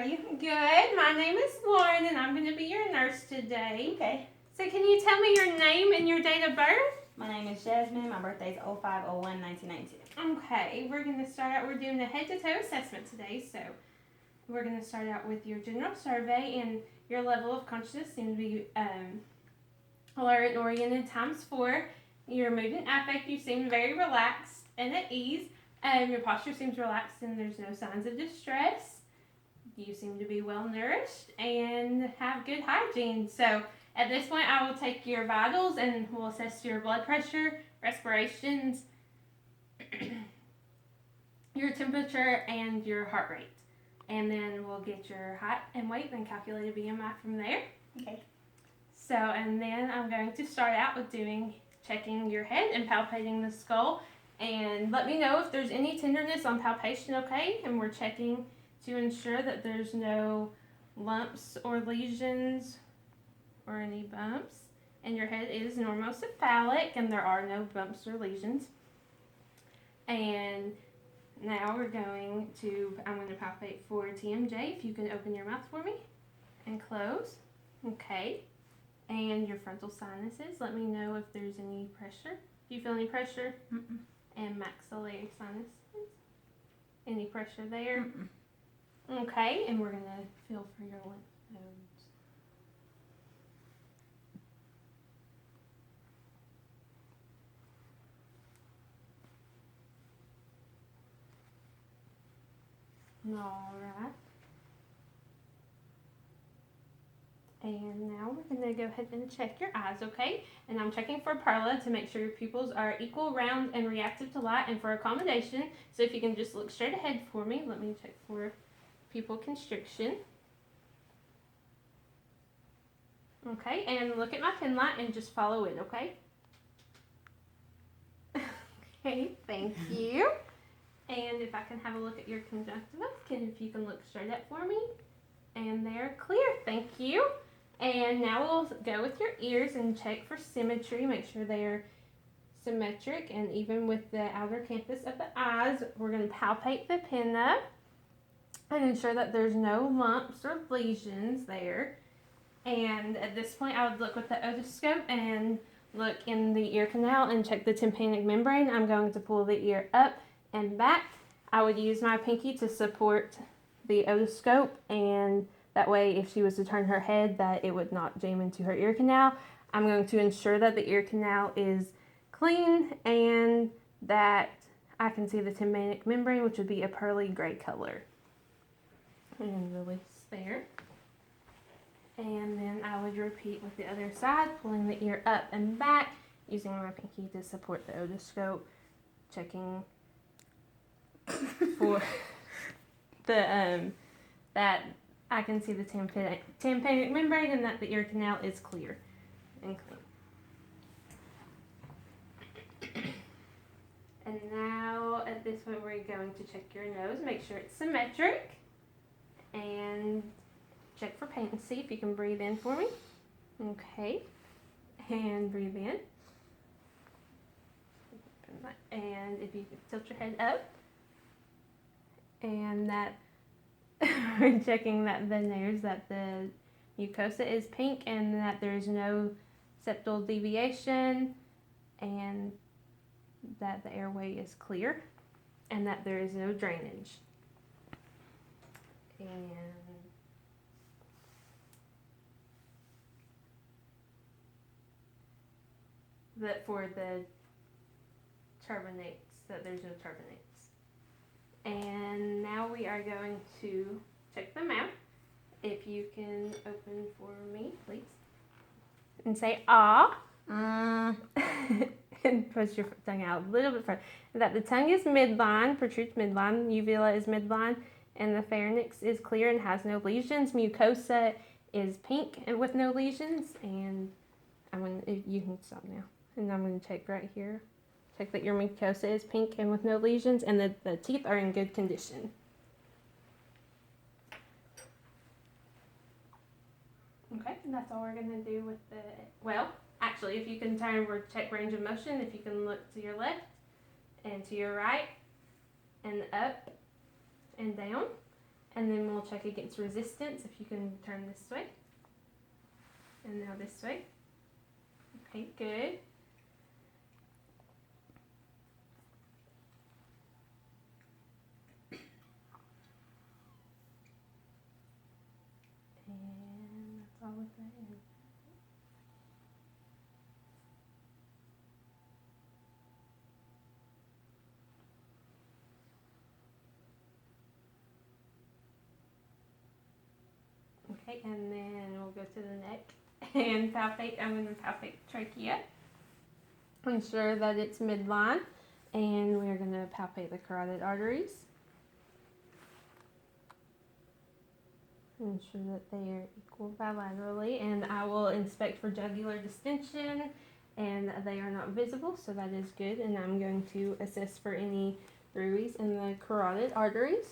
are you? Good. My name is Lauren, and I'm going to be your nurse today. Okay. So can you tell me your name and your date of birth? My name is Jasmine. My birthday is 05/01/1992. Okay, we're going to start out. We're doing a head-to-toe assessment today, so we're going to start out with your general survey, and your level of consciousness seems to be alert and oriented ×4. Your mood and affect, you seem very relaxed and at ease. Your posture seems relaxed, and there's no signs of distress. You seem to be well nourished and have good hygiene. So at this point, I will take your vitals and we'll assess your blood pressure, respirations, your temperature, and your heart rate. And then we'll get your height and weight and calculate a BMI from there. Okay. So, and then I'm going to start out with checking your head and palpating the skull. And let me know if there's any tenderness on palpation, okay? And we're checking to ensure that there's no lumps or lesions or any bumps. And your head is normocephalic, and there are no bumps or lesions. And now I'm going to palpate for TMJ. If you can open your mouth for me and close. Okay. And your frontal sinuses. Let me know if there's any pressure. Do you feel any pressure? Mm-mm. And maxillary sinuses. Any pressure there? Mm-mm. Okay, and we're going to feel for your lymph nodes. All right. And now we're going to go ahead and check your eyes, okay? And I'm checking for perla to make sure your pupils are equal, round, and reactive to light, and for accommodation. So if you can just look straight ahead for me, let me check for pupil constriction. Okay, and look at my pen light and just follow it, okay? Okay, thank you. And if I can have a look at your conjunctiva, if you can look straight up for me. And they're clear, thank you. And now we'll go with your ears and check for symmetry, make sure they're symmetric and even with the outer campus of the eyes. We're going to palpate the pinna and ensure that there's no lumps or lesions there. And at this point, I would look with the otoscope and look in the ear canal and check the tympanic membrane. I'm going to pull the ear up and back. I would use my pinky to support the otoscope, and that way if she was to turn her head that it would not jam into her ear canal. I'm going to ensure that the ear canal is clean and that I can see the tympanic membrane, which would be a pearly gray color. And release there. And then I would repeat with the other side, pulling the ear up and back, using my pinky to support the otoscope, checking for the that I can see the tympanic membrane and that the ear canal is clear and clean. And now at this point we're going to check your nose, make sure it's symmetric, and check for patency. If you can breathe in for me. Okay, and breathe in. And if you can tilt your head up, and that we're checking that the mucosa is pink and that there's no septal deviation, and that the airway is clear, and that there is no drainage. And that for the turbinates, that there's no turbinates. And now we are going to check them out. If you can open for me, please. And say, ah. And push your tongue out a little bit further. That the tongue is midline, protrudes midline, uvula is midline, and the pharynx is clear and has no lesions. Mucosa is pink and with no lesions. And you can stop now. And I'm going to check right here. Check that your mucosa is pink and with no lesions, and that the teeth are in good condition. Okay, and that's all we're going to do with actually, if you can turn or check range of motion, if you can look to your left and to your right and up and down. And then we'll check against resistance. If you can turn this way. And now this way. Okay, good. And that's all of that in. Okay, and then we'll go to the neck and palpate. I'm going to palpate trachea. Ensure that it's midline, and we're going to palpate the carotid arteries. Ensure that they are equal bilaterally, and I will inspect for jugular distension, and they are not visible, so that is good. And I'm going to assess for any bruits in the carotid arteries.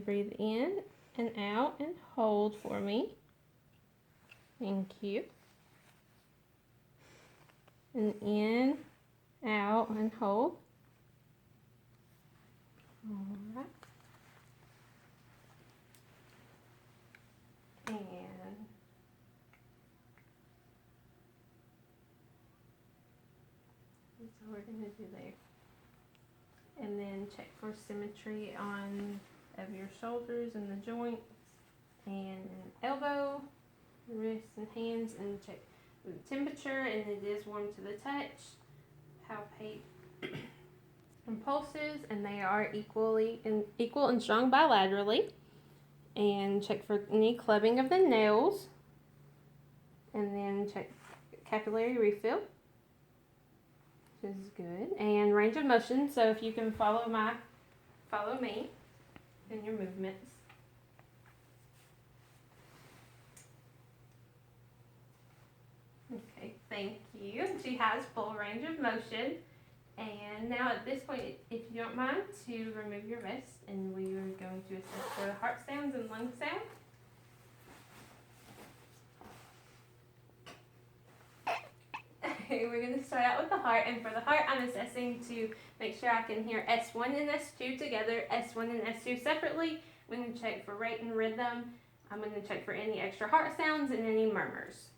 Breathe in and out and hold for me. Thank you. And in, out, and hold. All right. And that's all we're going to do there. And then check for symmetry on of your shoulders and the joints and elbow, wrists and hands, and check the temperature, and it is warm to the touch. Palpate and pulses, and they are equal and strong bilaterally. And check for any clubbing of the nails, and then check capillary refill, which is good, and range of motion. So if you can follow me in your movements. Okay, thank you. She has full range of motion. And now at this point, if you don't mind, to remove your vest, and we are going to assess for the heart sounds and lung sounds. We're going to start out with the heart, and for the heart, I'm assessing to make sure I can hear S1 and S2 together, S1 and S2 separately. I'm going to check for rate and rhythm. I'm going to check for any extra heart sounds and any murmurs.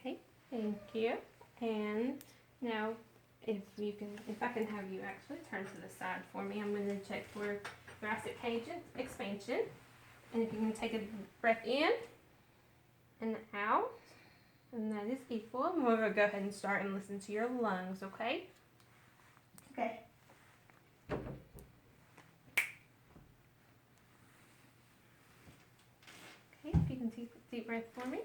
Okay, thank you. And now, if I can have you actually turn to the side for me, I'm going to check for thoracic cage expansion. And if you can take a breath in and out, and that is equal. And we're going to go ahead and start and listen to your lungs, okay? Okay. Okay, if you can take a deep breath for me.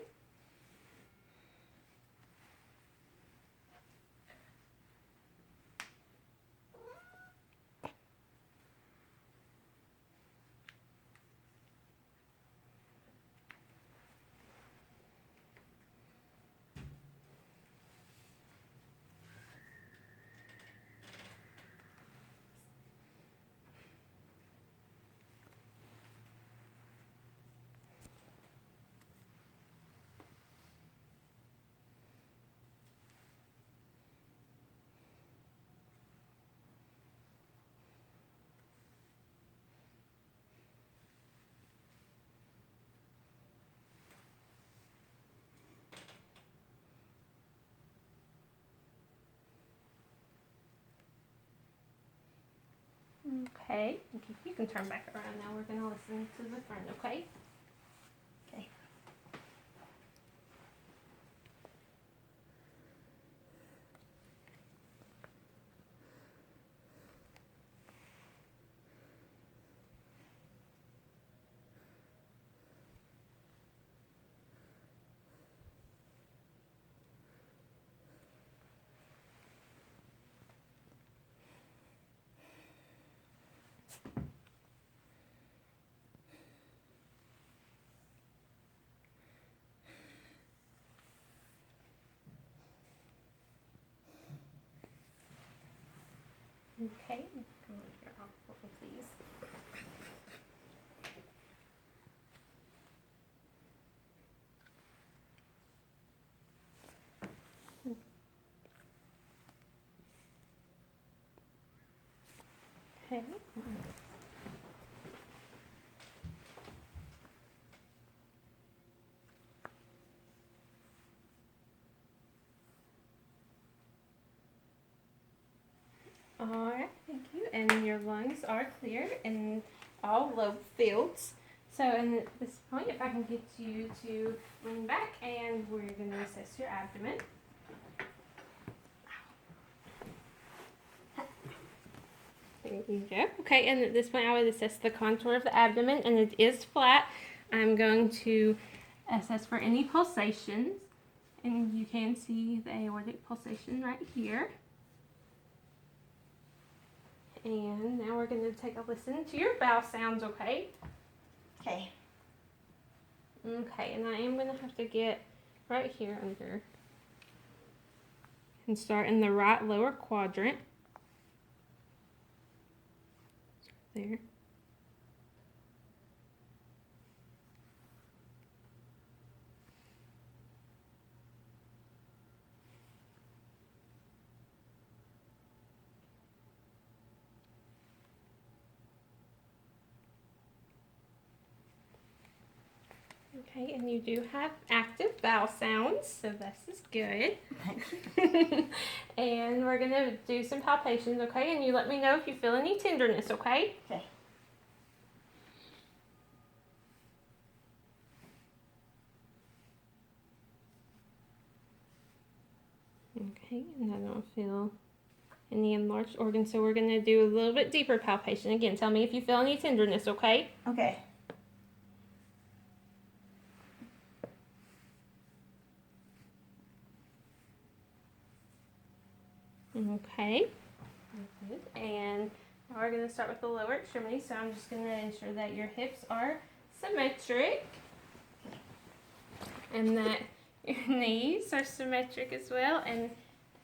Okay, you can turn back around now. We're going to listen to the front, okay? Okay. Okay, come on here, please. Okay. All right, thank you. And your lungs are clear in all lobe fields. So, at this point, if I can get you to lean back, and we're going to assess your abdomen. There you go. Okay, and at this point, I would assess the contour of the abdomen, and it is flat. I'm going to assess for any pulsations, and you can see the aortic pulsation right here. And now we're going to take a listen to your bowel sounds, okay? Okay. Okay, and I am going to have to get right here under and start in the right lower quadrant. There. Okay, and you do have active bowel sounds, so this is good. And we're going to do some palpations, okay? And you let me know if you feel any tenderness, okay? Okay. Okay, and I don't feel any enlarged organs, so we're going to do a little bit deeper palpation. Again, tell me if you feel any tenderness, okay? Okay. Okay. Good. And now we're going to start with the lower extremity, so I'm just going to ensure that your hips are symmetric and that your knees are symmetric as well, and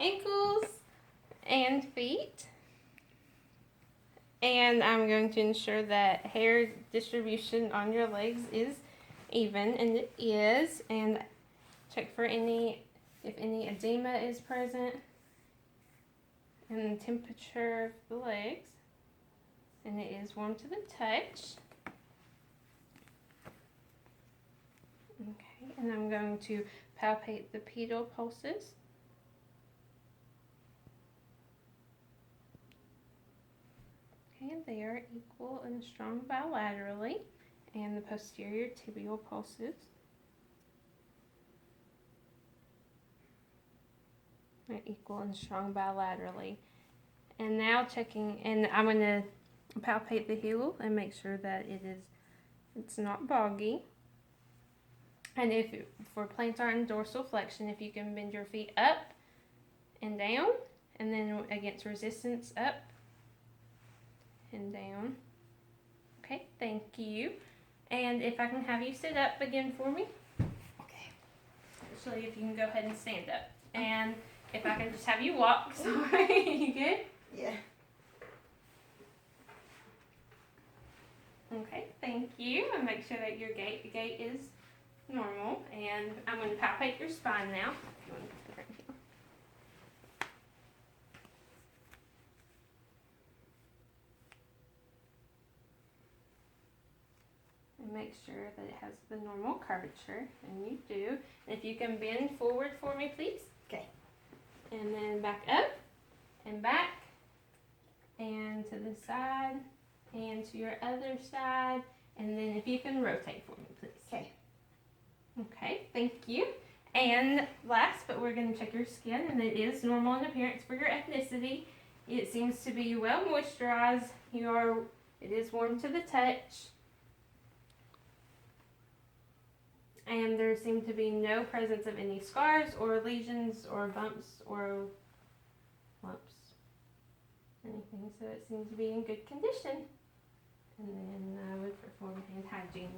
ankles and feet. And I'm going to ensure that hair distribution on your legs is even, and it is, and check for if any edema is present, and the temperature of the legs, and it is warm to the touch. Okay, and I'm going to palpate the pedal pulses. Okay, and they are equal and strong bilaterally, and the posterior tibial pulses are equal and strong bilaterally. And now checking, and I'm going to palpate the heel and make sure that it's not boggy. And for plantar and dorsal flexion, if you can bend your feet up and down, and then against resistance, up and down. Okay, thank you. And if I can have you sit up again for me. Okay. Actually, if you can go ahead and stand up. And if I can just have you walk. Sorry, you good? Yeah. Okay, thank you. And make sure that your gait is normal. And I'm going to palpate your spine now. If you want to put it right here. And make sure that it has the normal curvature, and you do. And if you can bend forward for me, please. Okay. And then back up, and back, and to the side, and to your other side. And then if you can rotate for me, please. Okay. Okay, thank you. And last, but we're going to check your skin, and it is normal in appearance for your ethnicity. It seems to be well moisturized. It is warm to the touch. And there seem to be no presence of any scars or lesions or bumps or lumps, anything. So it seems to be in good condition. And then I would perform hand hygiene